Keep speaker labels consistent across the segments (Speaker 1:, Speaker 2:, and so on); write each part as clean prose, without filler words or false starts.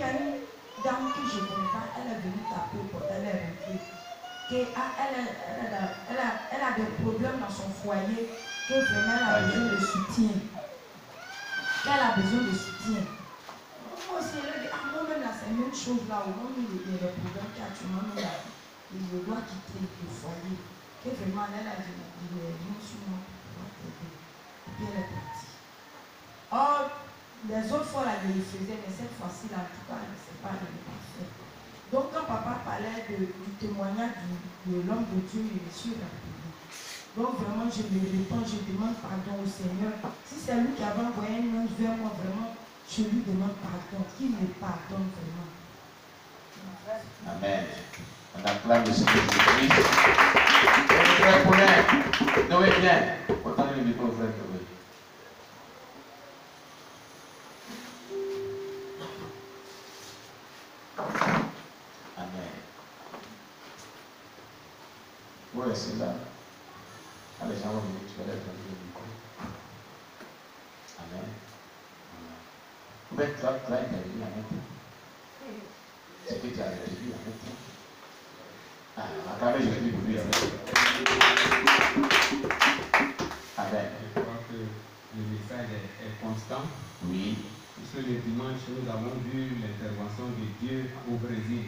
Speaker 1: a une dame que je ne connais pas, elle est venue taper au portail, elle est rentrée. Elle a des problèmes dans son foyer, que vraiment elle a besoin de soutien. Qu'elle a besoin de soutien. Moi aussi, elle a dit, ah, moi-même là, c'est la même chose là, au moment où il y a des problèmes qu'actuellement nous là, il doit quitter le foyer. Que vraiment, elle a dit, il est venu sur moi pour t'aider. Et puis elle est partie. Or, les autres fois là, je le faisais, mais cette fois-ci là, en tout cas, je ne sais pas, je ne l'ai pas fait. Donc, quand papa parlait du témoignage de l'homme de Dieu, je me suis rappelé. Donc, vraiment, je me réponds, je demande pardon au Seigneur. Si c'est lui qui avait envoyé un ange vers moi, vraiment, je lui demande pardon, qu'il me pardonne vraiment.
Speaker 2: Amen. On acclame le Seigneur Jésus-Christ. Frère Poulet, Noé, viens. Autant le micro, frère Noé. Amen. Vous restez là. Quand les gens vont venir, tu vas leur donner le micro. Amen. Vous pouvez intervenir en même temps. C'est que tu as intervenu en même temps. Ah, acclamez Jésus pour lui. Amen.
Speaker 3: Je crois que le message est constant.
Speaker 2: Oui.
Speaker 3: Puisque le dimanche, nous avons vu l'intervention de Dieu au Brésil.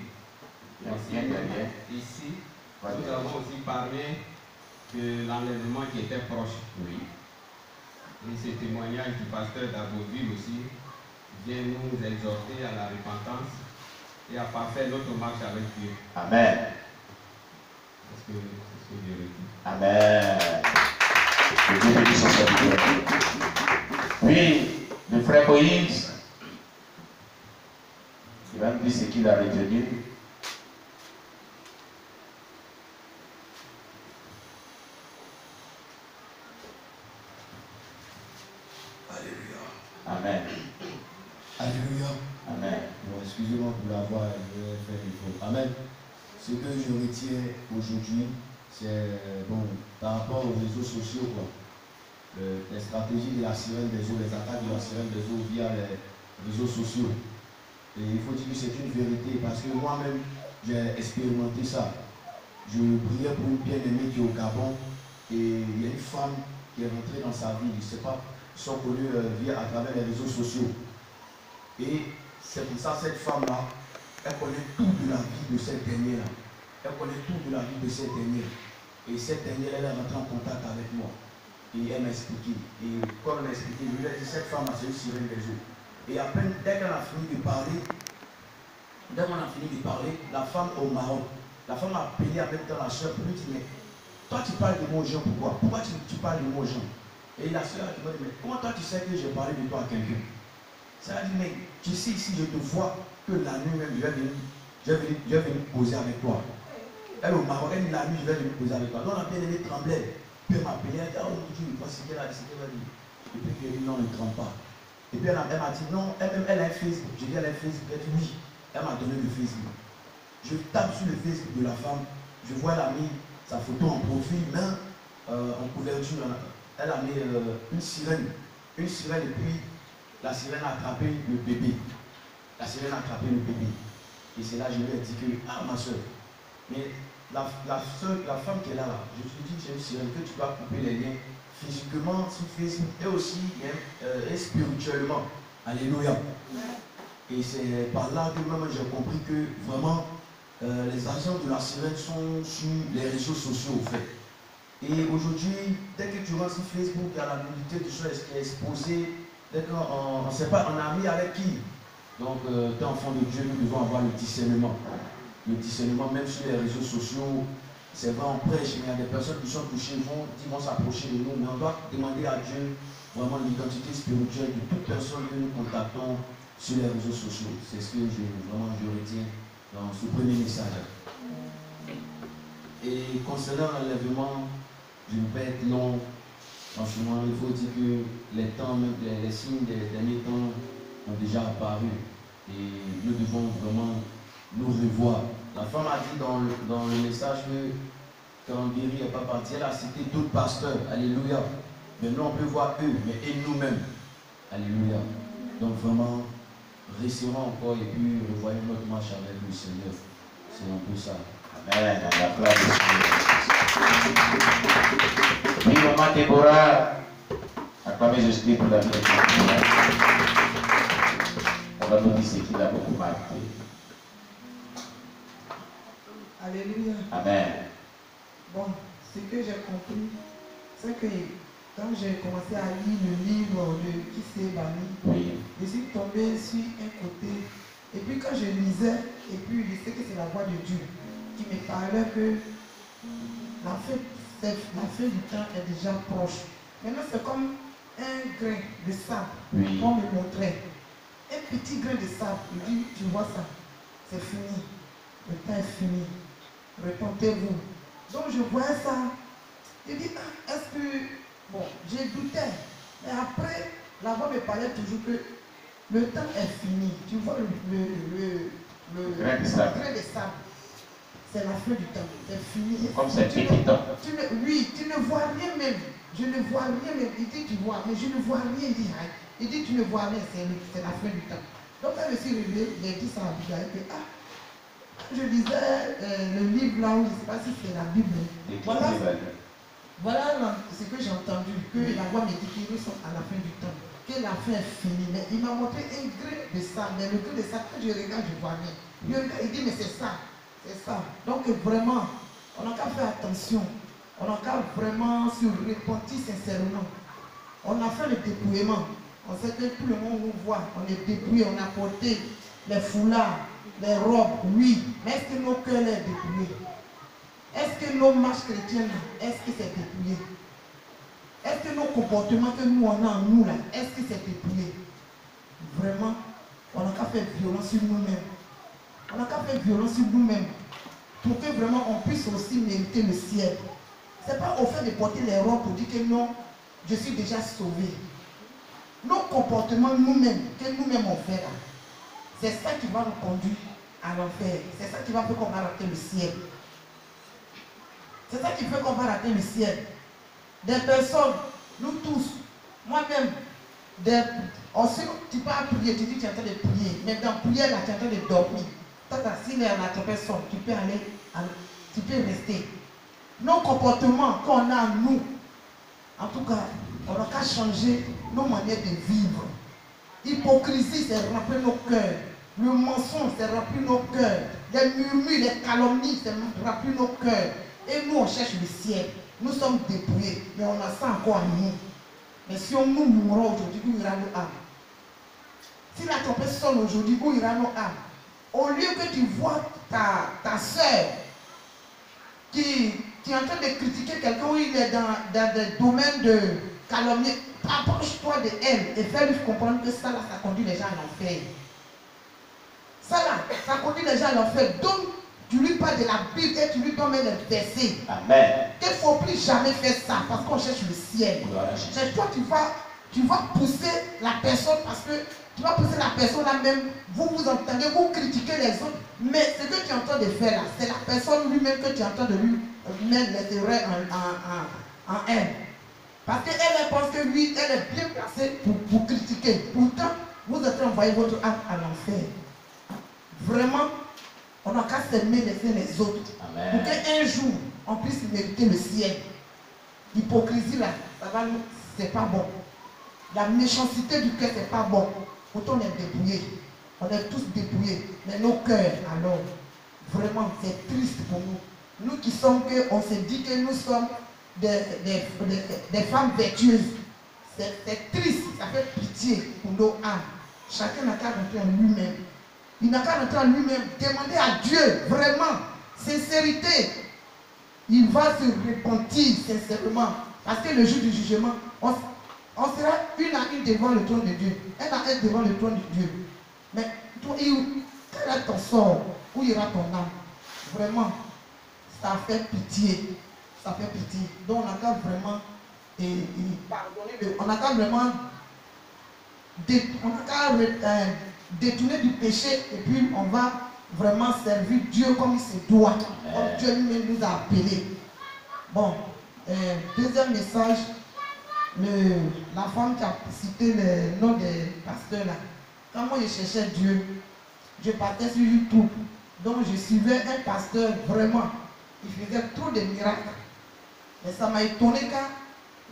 Speaker 3: Ici, nous avons aussi parlé de l'enlèvement qui était proche.
Speaker 2: Oui.
Speaker 3: Et ce témoignage du pasteur d'Aboville aussi vient nous exhorter à la repentance et à parfaire notre marche avec Dieu.
Speaker 2: Amen.
Speaker 3: C'est ce que Dieu dit.
Speaker 2: Amen. Que Dieu bénisse son serviteur. Puis, le frère Moïse, il va nous dire ce qu'il a retenu.
Speaker 4: Alléluia.
Speaker 2: Amen.
Speaker 4: Alléluia.
Speaker 2: Amen.
Speaker 4: Bon, excusez-moi pour la voix, je vais faire une faute. Amen. Ce que je retiens aujourd'hui, c'est par rapport aux réseaux sociaux, quoi. Les stratégies de la sirène des eaux, les attaques de la sirène des eaux via les réseaux sociaux. Et il faut dire que c'est une vérité parce que moi-même, j'ai expérimenté ça. Je priais pour une bien-aimée qui est au Gabon et il y a une femme qui est rentrée dans sa vie. Je ne sais pas, ils sont connus à travers les réseaux sociaux. Et c'est pour ça cette femme-là, elle connaît tout de la vie de cette dernière-là. Elle connaît tout de la vie de cette dernière. Et cette dernière, elle est rentrée en contact avec moi. Et elle m'a expliqué. Et quand elle m'a expliqué, je lui ai dit, cette femme-là, c'est une sirène des eaux. Et à peine, dès qu'on a fini de parler, la femme au Maroc, la femme a appelé avec dans la soeur pour lui dire, mais toi tu parles de moi aux gens, pourquoi? Pourquoi tu parles de moi aux gens? Et la soeur a dit, mais comment toi tu sais que j'ai parlé de toi à quelqu'un? Ça a dit, mais tu sais ici, je te vois que la nuit même, je vais venir poser avec toi. Elle au Maroc, elle dit la nuit, je vais venir poser avec toi. Donc la bien-aimée tremblait. Puis elle m'a appelé, elle a dit, oh mon Dieu, voici ce qu'elle a dit, et puis elle dit, non, ne tremble pas. Et puis elle m'a dit, non, elle a un Facebook. Je dis, elle a un Facebook. Elle dit, oui. Elle m'a donné le Facebook. Je tape sur le Facebook de la femme, je vois elle a mis sa photo en profil, mais en couverture. Elle a mis une sirène. Une sirène et puis la sirène a attrapé le bébé. La sirène a attrapé le bébé. Et c'est là que je lui ai dit que, ah ma soeur, mais la femme qui est là, je te dis que c'est une sirène, que tu dois couper les liens physiquement sur Facebook et aussi et spirituellement. Alléluia. Et c'est par là que même j'ai compris que vraiment les agents de la sirène sont sur les réseaux sociaux au fait. Et aujourd'hui, dès que tu rentres sur Facebook, il y a la nudité de choses qui est exposée. Dès qu'on ne sait pas, on a mis avec qui. Donc, tant enfant de Dieu, nous devons avoir le discernement. Le discernement, même sur les réseaux sociaux, c'est vrai, on prêche, mais il y a des personnes qui sont touchées, qui vont s'approcher de nous. Mais on doit demander à Dieu vraiment l'identité spirituelle de toute personne que nous contactons sur les réseaux sociaux. C'est ce que je retiens dans ce premier message. Et concernant l'enlèvement, je ne vais pas être long. Franchement, il faut dire que les temps, les signes des derniers temps ont déjà apparu. Et nous devons vraiment nous revoir. La femme a dit dans le message que Karambiri n'est pas parti. Elle a cité d'autres pasteurs. Alléluia. Maintenant, on peut voir eux, mais et nous-mêmes. Alléluia. Donc vraiment, resterons encore et puis revoyons notre marche avec le Seigneur. C'est un peu ça.
Speaker 2: Amen. Oui, maman Déborah, acclamez Jésus pour la vie de Déborah. On va nous dire ce qu'il a beaucoup marqué.
Speaker 1: Alléluia.
Speaker 2: Amen.
Speaker 1: Bon, ce que j'ai compris, c'est que quand j'ai commencé à lire le livre de Qui s'est banni,
Speaker 2: Oui.
Speaker 1: je suis tombé sur un côté. Et puis quand je lisais, et puis je sais que c'est la voix de Dieu qui me parlait que la fin du temps est déjà proche. Maintenant, c'est comme un grain de sable
Speaker 2: Oui.
Speaker 1: qu'on me montrait. Un petit grain de sable. Il dit, tu vois ça, c'est fini. Le temps est fini. Repentez-vous. Donc je voyais ça. Je dis, ah, est-ce que... Bon, j'ai douté. Mais après, la voix me parlait toujours que le temps est fini. Tu vois le
Speaker 2: Grain de sable.
Speaker 1: grain de sable. C'est la fin du temps. C'est fini.
Speaker 2: Comme c'est petit temps.
Speaker 1: Oui, tu ne vois rien même. Je ne vois rien même. Il dit, tu vois, mais je ne vois rien. Il dit, tu ne vois rien. C'est la fin du temps. Donc quand je suis réveillé, j'ai dit ça à Abigail que, ah, je lisais le livre là où je ne sais pas si c'est la Bible. Voilà ce que j'ai entendu, que la voix me dit que nous sommes à la fin du temps, que la fin est finie. Mais il m'a montré un grain de sable, mais le grain de sable, quand je regarde, je vois rien. Il dit, mais c'est ça, c'est ça. Donc vraiment, on n'a qu'à faire attention, on n'a qu'à vraiment se repentir sincèrement. On a fait le dépouillement, on sait que tout le monde nous voit, on est dépouillé, on a porté les foulards, les robes, oui, mais est-ce que nos cœurs sont dépouillés? Est-ce que nos marches chrétiennes, est-ce que c'est dépouillé? Est-ce que nos comportements que nous on a en nous là, est-ce que c'est dépouillé? Vraiment, on n'a qu'à faire violence sur nous-mêmes. On n'a qu'à faire violence sur nous-mêmes pour que vraiment on puisse aussi mériter le ciel. Ce n'est pas au fait de porter les robes pour dire que non, je suis déjà sauvé. Nos comportements nous-mêmes, que nous-mêmes on fait là, c'est ça qui va nous conduire à l'enfer. C'est ça qui va faire qu'on va rater le ciel. C'est ça qui fait qu'on va rater le ciel. Des personnes, nous tous, moi-même, aussi, tu peux prier, tu dis que tu es en train de prier, mais dans prière, là, tu es en train de dormir. Toi, tu as assis là, la personne, tu peux aller, tu peux rester. Nos comportements qu'on a en nous, en tout cas, on n'a qu'à changer nos manières de vivre. L'hypocrisie, c'est remplir nos cœurs. Le mensonge, c'est remplir nos cœurs. Les murmures, les calomnies, c'est remplir nos cœurs. Et nous, on cherche le ciel. Nous sommes dépouillés, mais on a ça encore en nous. Mais si on nous mourra aujourd'hui, où ira nos âmes? Si la tempête sonne aujourd'hui, où ira nos âmes? Au lieu que tu vois ta soeur qui est en train de critiquer quelqu'un où il est dans des domaines de calomnie, approche-toi de elle et fais-lui comprendre que ça là, ça conduit les gens à l'enfer. Ça là, ça conduit les gens à l'enfer. Donc, tu lui parles de la Bible et tu lui donnes les versets.
Speaker 2: Amen.
Speaker 1: Il ne faut plus jamais faire ça parce qu'on cherche le ciel. Mais toi, tu vas pousser la personne parce que tu vas pousser la personne là-même. Vous vous entendez, vous critiquez les autres. Mais ce que tu es en train de faire là, c'est la personne lui-même que tu es en train de lui mettre les erreurs en elle. Parce qu'elle pense que lui, elle est bien placée pour critiquer. Pourtant, vous êtes envoyé votre âme à l'enfer. Vraiment, on n'a qu'à s'aimer les uns les autres.
Speaker 2: Amen.
Speaker 1: Pour qu'un jour, on puisse mériter le ciel. L'hypocrisie là, c'est pas bon. La méchanceté du cœur, c'est pas bon. Pourtant, on est dépouillés. On est tous dépouillés. Mais nos cœurs, alors, vraiment, c'est triste pour nous. Nous qui sommes, on se dit que nous sommes des femmes vertueuses. C'est triste, ça fait pitié pour nos âmes. Chacun n'a qu'à rentrer en lui-même. Il n'a qu'à rentrer en lui-même. Demander à Dieu, vraiment, sincérité. Il va se repentir sincèrement. Parce que le jour du jugement, on sera une à une devant le trône de Dieu. Un à un devant le trône de Dieu. Mais toi, quel est ton sort? Où ira ton âme? Vraiment, ça fait pitié. Ça fait pitié. Donc on a qu'à vraiment pardonner. On a qu'à vraiment détourner du péché et puis on va vraiment servir Dieu comme il se doit. Comme Dieu lui-même nous a appelés. Bon, deuxième message, la femme qui a cité le nom des pasteurs là.
Speaker 5: quand moi je cherchais Dieu, je partais sur YouTube. Donc je suivais un pasteur vraiment. Il faisait trop de miracles. Mais ça m'a étonné quand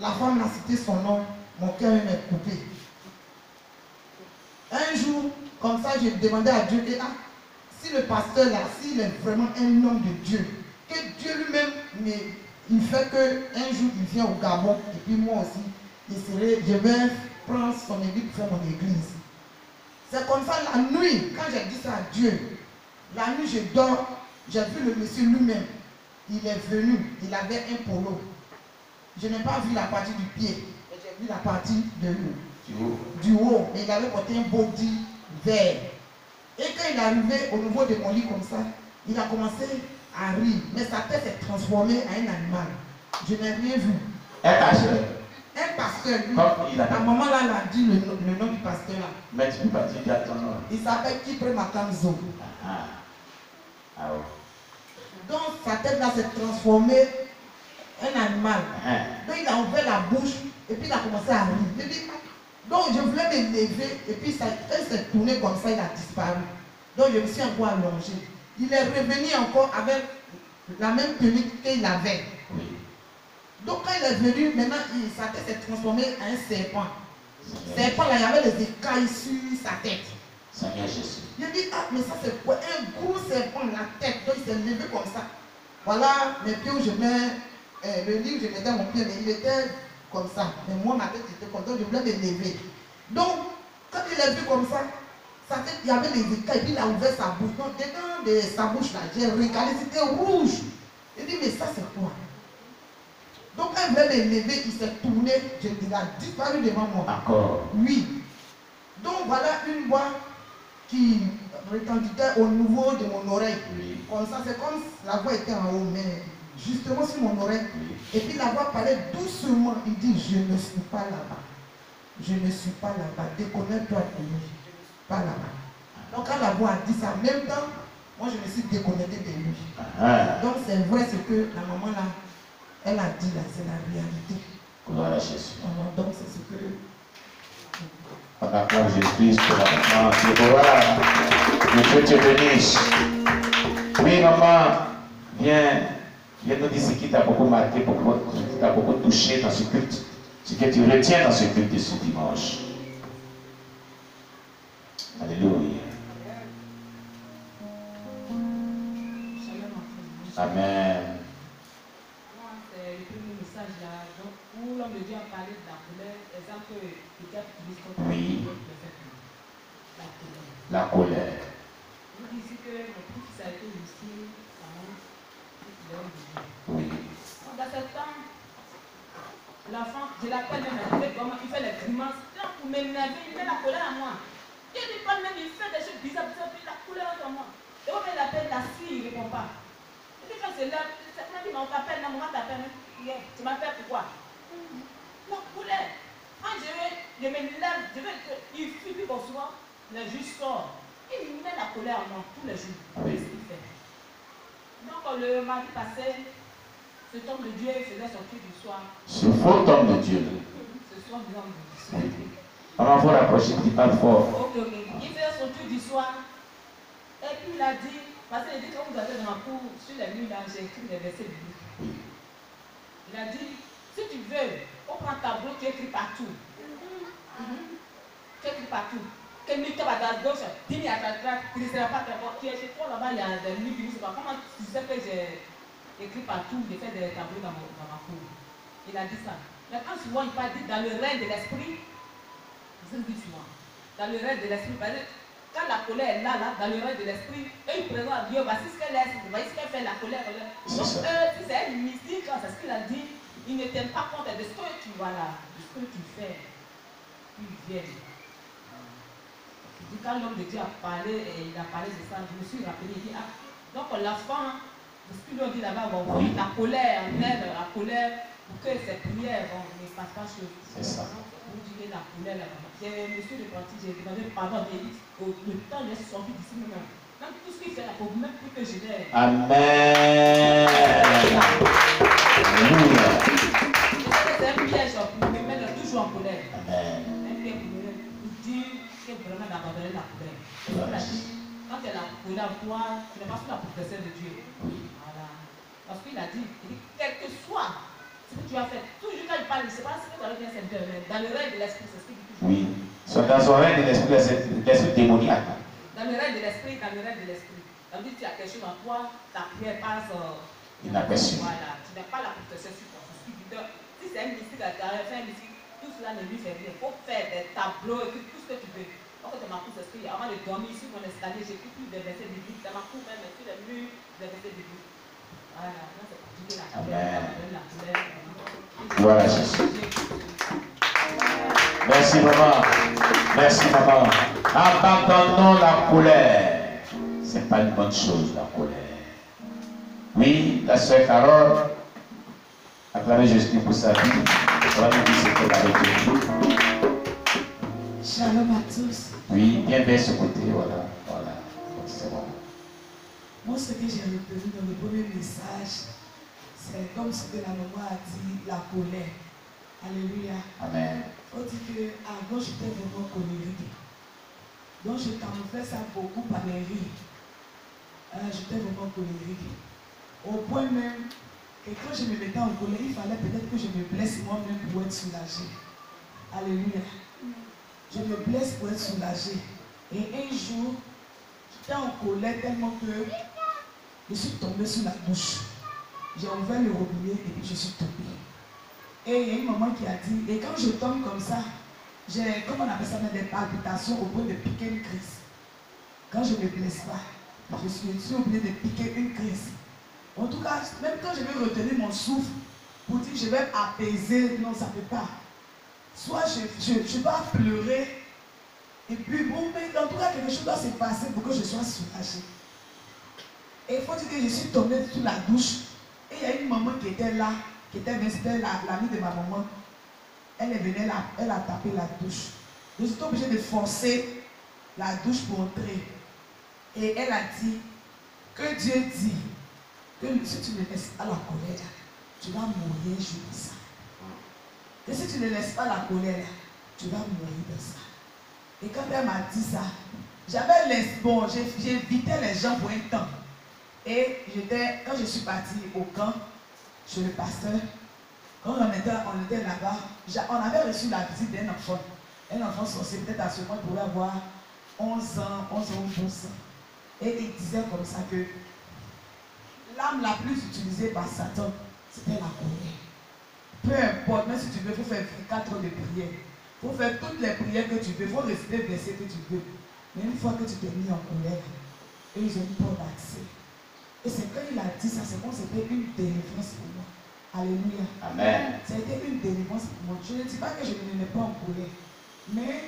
Speaker 5: la femme a cité son nom, mon cœur m'est coupé. Un jour, comme ça, j'ai demandé à Dieu, si le pasteur là, s'il est vraiment un homme de Dieu, que Dieu lui-même, il fait qu'un jour il vient au Gabon, et puis moi aussi, je vais prendre son église pour faire mon église. C'est comme ça la nuit, quand j'ai dit ça à Dieu, la nuit je dors, j'ai vu le monsieur lui-même. Il est venu, il avait un polo. Je n'ai pas vu la partie du pied, mais j'ai vu la partie du haut. Mais il avait porté un body vert. Et quand il est arrivé au niveau de mon lit comme ça, il a commencé à rire. Mais sa tête s'est transformée en un animal. Je n'ai rien vu.
Speaker 2: Un pasteur.
Speaker 5: Un pasteur, lui. La maman là, elle a dit le nom du pasteur là.
Speaker 2: Mais tu peux pas dire ton nom.
Speaker 5: Il s'appelle Kipre Makamzo.
Speaker 2: Ah ouais.
Speaker 5: Donc sa tête là s'est transformée en un animal. Donc il a ouvert la bouche et puis il a commencé à rire. Donc je voulais me lever et puis ça, quand il s'est tourné comme ça, il a disparu. Donc je me suis encore allongé. Il est revenu encore avec la même tenue qu'il avait.
Speaker 2: Oui.
Speaker 5: Donc quand il est venu, maintenant sa tête s'est transformée en un serpent. Serpent là, il y avait les écailles sur sa tête.
Speaker 2: Seigneur Jésus.
Speaker 5: Je dis, mais ça c'est quoi? Un gros serpent, la tête. Donc il s'est levé comme ça. Voilà mes pieds où je mets le lit où je mettais mon pied, mais il était comme ça. Mais moi, ma tête était comme ça, je voulais me lever. Donc, quand il a vu comme ça, sa tête, il y avait les écailles, puis il a ouvert sa bouche. Donc, dedans de sa bouche là, j'ai regardé, c'était rouge. Il dit, mais ça c'est quoi? Donc, quand il voulait me lever, il s'est tourné, il a disparu devant moi.
Speaker 2: Encore.
Speaker 5: Oui. Donc, voilà une voix qui retentissait au niveau de mon oreille.
Speaker 2: Oui.
Speaker 5: Comme ça, c'est comme si la voix était en haut, mais justement sur mon oreille.
Speaker 2: Oui.
Speaker 5: Et puis la voix parlait doucement. Il dit, je ne suis pas là-bas. Je ne suis pas là-bas. Déconnecte-toi de lui. Pas là-bas. Donc quand la voix a dit ça, en même temps, moi je me suis déconnecté de lui. Donc c'est vrai ce que la maman là, elle a dit là, c'est la réalité.
Speaker 2: Gloire à Jésus.
Speaker 5: Donc c'est ce que...
Speaker 2: On acclame Jésus pour la maman. Que Dieu te bénisse. Oui, maman, viens nous dire ce qui t'a beaucoup marqué, ce qui t'a beaucoup touché dans ce culte, ce que tu retiens dans ce culte de ce dimanche. Alléluia. Amen.
Speaker 1: C'est le premier message là, donc, où l'homme de Dieu a parlé de la colère, exemple que peut-être
Speaker 2: Oui.
Speaker 1: la colère.
Speaker 2: La colère.
Speaker 1: Vous dites que mon petit a été ici,
Speaker 2: Oui.
Speaker 1: dans ce temps, l'enfant, je l'appelle même, il fait les grimaces, pour m'énerver, il met la colère à moi. Il lui parle même, il fait des choses bizarres, puis la colère sur moi. Et on met l'appel, la fille, il ne répond pas. Et puis quand c'est là, on dit, on t'appelle, la maman t'appelle, tu m'appelles pourquoi? La colère. Quand je me lève, il fuit, puis bonsoir, le juge sort. Il met la colère à moi tous les jours.
Speaker 2: Oui.
Speaker 1: C'est ce qu'il fait. Donc le mardi passé, cet homme de Dieu faisait son culte du soir.
Speaker 2: Ce faux homme de Dieu.
Speaker 1: Ce soir, l'homme du soir.
Speaker 2: Maman, faut rapprocher, tu parles fort.
Speaker 1: Ok. Il faisait son culte du soir. Et puis il a dit, parce qu'il a dit que vous avez dans ma cour, sur les murs là, j'ai écrit des versets bibliques. Il a dit, si tu veux, on prend ta tableau, tu écris partout. Tu écris partout. Quel militaire à ta gauche, dis-moi à ta droite, tu ne seras pas très fort. Tu es chez toi là-bas, il y a des livres, je ne sais pas. Comment tu sais que j'ai écrit partout, j'ai fait des tableaux dans ma cour. Il a dit ça. Mais quand souvent il parle dans le règne de l'esprit, je dis souvent, dans le règne de l'esprit, quand la colère est là, dans le règne de l'esprit, eux ils présentent à Dieu, voici ce qu'elle est, voici ce qu'elle fait, la colère. Donc c'est un mystique, c'est ce qu'il a dit, ils ne tiennent pas compte de ce que tu vois là, de ce que tu fais. Puis ils viennent. Quand l'homme de Dieu a parlé, il a parlé de ça, je me suis rappelé, il dit, donc l'enfant, ce qu'il a dit là-bas, oui. La colère, on aide la colère pour que ces prières ne fassent pas chose.
Speaker 2: C'est ça.
Speaker 1: Pour dire la colère là-bas. Je me suis reparti, j'ai demandé pardon, j'ai dit, le temps est sorti d'ici même. Donc tout ce qu'il fait là, pour même plus que je l'ai.
Speaker 2: Amen. Alléluia.
Speaker 1: C'est un piège pour me mettre toujours en colère.
Speaker 2: Amen.
Speaker 1: Un piège pour me dire que vraiment d'abandonner donné la colère. Il a dit, quand tu as la colère en toi, tu n'es pas sous la protection de Dieu. Voilà. Parce qu'il a dit, quel que soit ce que tu as fait, toujours quand il parle, je ne sais pas ce que tu as bien senti, mais dans le règne de l'esprit, c'est ce qu'il dit toujours.
Speaker 2: Oui. Dans son règne de l'esprit, l'esprit démoniaque.
Speaker 1: Dans le règne de l'esprit, tandis que tu as quelque chose en toi, ta prière passe
Speaker 2: inaperçue.
Speaker 1: Voilà, tu n'as pas la protection sur toi. Si c'est un mystique à faire un mystique, tout cela ne lui fait rien. Il faut faire des tableaux, écrire tout ce que tu veux. Quand tu m'as poussé l'esprit, avant de dormir sur mon escalier, j'écris plus des versets bibliques. Dans ma cour même, sur les murs, des versets bibliques. Voilà, là c'est compliqué la colère.
Speaker 2: Voilà, Jésus. Merci maman. Merci maman. Abandonnons la colère. Ce n'est pas une bonne chose, la colère. Oui, la sœur Carole, acclamez Jésus pour sa vie. On va nous dire ce qu'elle a vécu.
Speaker 6: Shalom à tous.
Speaker 2: Oui, bien vers ce côté, voilà. Voilà. C'est bon.
Speaker 6: Moi, ce que j'ai retenu dans le premier message, c'est comme ce que la maman a dit, la colère. Alléluia.
Speaker 2: Amen.
Speaker 6: On dit qu'avant, j'étais vraiment colérique. Donc, je camouflais ça beaucoup par les rires. J'étais vraiment colérique. Au point même que quand je me mettais en colère, il fallait peut-être que je me blesse moi-même pour être soulagée. Alléluia. Je me blesse pour être soulagée. Et un jour, j'étais en colère tellement que je suis tombée sous la douche. J'ai ouvert le robinet et puis je suis tombée. Et il y a une maman qui a dit, et quand je tombe comme ça, j'ai, comment on appelle ça, des palpitations au point de piquer une crise. Quand je ne me blesse pas, je suis obligée de piquer une crise. En tout cas, même quand je vais retenir mon souffle pour dire que je vais apaiser, non, ça ne peut pas. Soit je dois pleurer, et puis bon, mais en tout cas, quelque chose doit se passer pour que je sois soulagée. Et il faut dire que je suis tombée sous la douche, et il y a une maman qui était là, qui était l'amie de ma maman. Elle est venue là, elle a tapé la douche. Je suis obligée de forcer la douche pour entrer. Et elle a dit que Dieu dit que si tu ne laisses pas la colère, tu vas mourir sur ça. Et si tu ne laisses pas la colère, tu vas mourir de ça. Et quand elle m'a dit ça, j'invitais les gens pour un temps. Et quand je suis partie au camp, chez le pasteur, quand on était là-bas, on avait reçu la visite d'un enfant. Un enfant sorcier, peut-être à ce moment, il pouvait avoir 11 ans ou 12 ans. Et il disait comme ça que l'arme la plus utilisée par Satan, c'était la colère. Peu importe, même si tu veux, il faut faire 4 heures de prière. Il faut faire toutes les prières que tu veux, il faut réciter le verset que tu veux. Mais une fois que tu t'es mis en colère, et ils ont pas d'accès. Et c'est quand il a dit ça, c'est comme c'était une délivrance pour moi. Alléluia.
Speaker 2: Amen.
Speaker 6: Ça a été une délivrance pour moi. Je ne dis pas que je ne l'ai pas en colère. Mais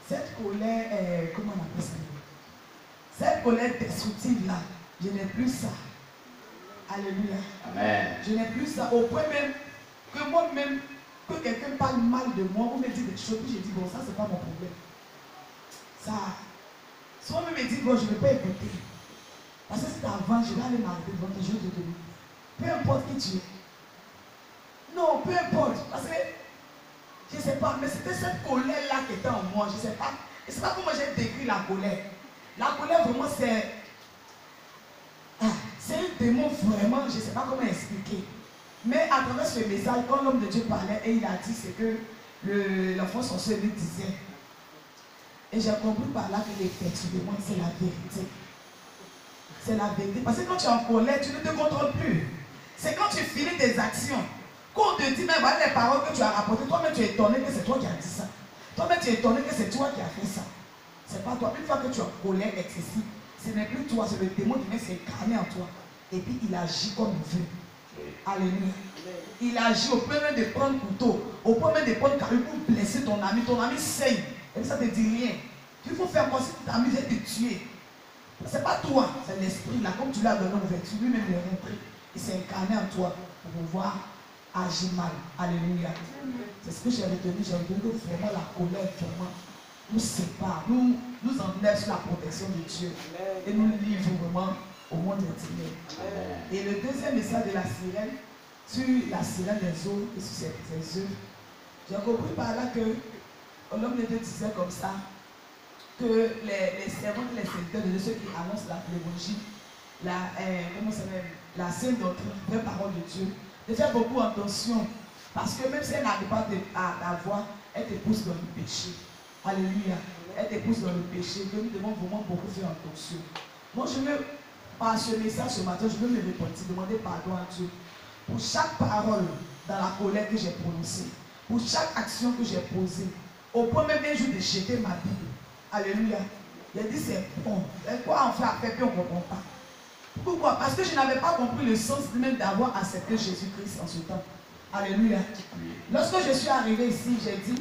Speaker 6: cette colère, comment on appelle ça? Cette colère destructive là, je n'ai plus ça. Alléluia.
Speaker 2: Amen.
Speaker 6: Je n'ai plus ça. Au point même que moi-même, que quelqu'un parle mal de moi, ou me dit des choses, puis je dis, bon, ça c'est pas mon problème. Ça, soit on me dit, bon, je ne vais pas écouter. Parce que c'est avant, je vais aller m'arrêter devant tes choses de Dieu. Peu importe qui tu es. Non, peu importe. Parce que, je ne sais pas, mais c'était cette colère-là qui était en moi. Je ne sais pas. Et c'est pas comment j'ai décrit la colère. La colère, vraiment, c'est un démon, vraiment, je ne sais pas comment expliquer. Mais à travers ce message, quand l'homme de Dieu parlait, et il a dit, c'est que l'enfant sorcier lui disait. Et j'ai compris par là que effectivement, c'est la vérité. C'est la vérité. Parce que quand tu es en colère, tu ne te contrôles plus. C'est quand tu finis tes actions. Quand on te dit, mais voilà les paroles que tu as rapportées, toi-même tu es étonné que c'est toi qui as dit ça. Toi-même tu es étonné que c'est toi qui as fait ça. C'est pas toi. Une fois que tu es en colère excessive, ce n'est plus toi, c'est le démon qui vient s'incarner en toi. Et puis il agit comme il veut. Alléluia. Il agit au point même de prendre couteau, au point même de prendre carré pour blesser ton ami saigne. Et puis ça ne te dit rien. Il faut faire comme si ton ami vient te tuer. C'est pas toi, c'est l'esprit là, comme tu l'as donné l'ouverture, lui-même il est rentré. Il s'est incarné en toi pour pouvoir agir mal. Alléluia. C'est ce que j'ai retenu que vraiment la colère vraiment nous sépare, nous enlève sur la protection de Dieu et nous livre vraiment au monde des ténèbres. Et le deuxième message de la sirène, sur la sirène des eaux et sur ses œufs, j'ai compris par là que l'homme de Dieu disait comme ça, que les servants et les serviteurs de ceux qui annoncent la l'évangile, la sainte doctrine, la parole de Dieu, de faire beaucoup attention. Parce que même si elle n'arrive pas à voir, elle te pousse dans le péché. Alléluia. Elle te pousse dans le péché. Donc nous devons vraiment beaucoup faire attention. Moi, je veux, par ce message ce matin, je veux me repentir, demander pardon à Dieu pour chaque parole dans la colère que j'ai prononcée, pour chaque action que j'ai posée, au point même un jour de jeter ma Bible. Alléluia. Il a dit c'est bon. Et quoi on fait après, puis on ne comprend pas. Pourquoi? Parce que je n'avais pas compris le sens même d'avoir accepté Jésus-Christ en ce temps. Alléluia. Lorsque je suis arrivé ici, j'ai dit,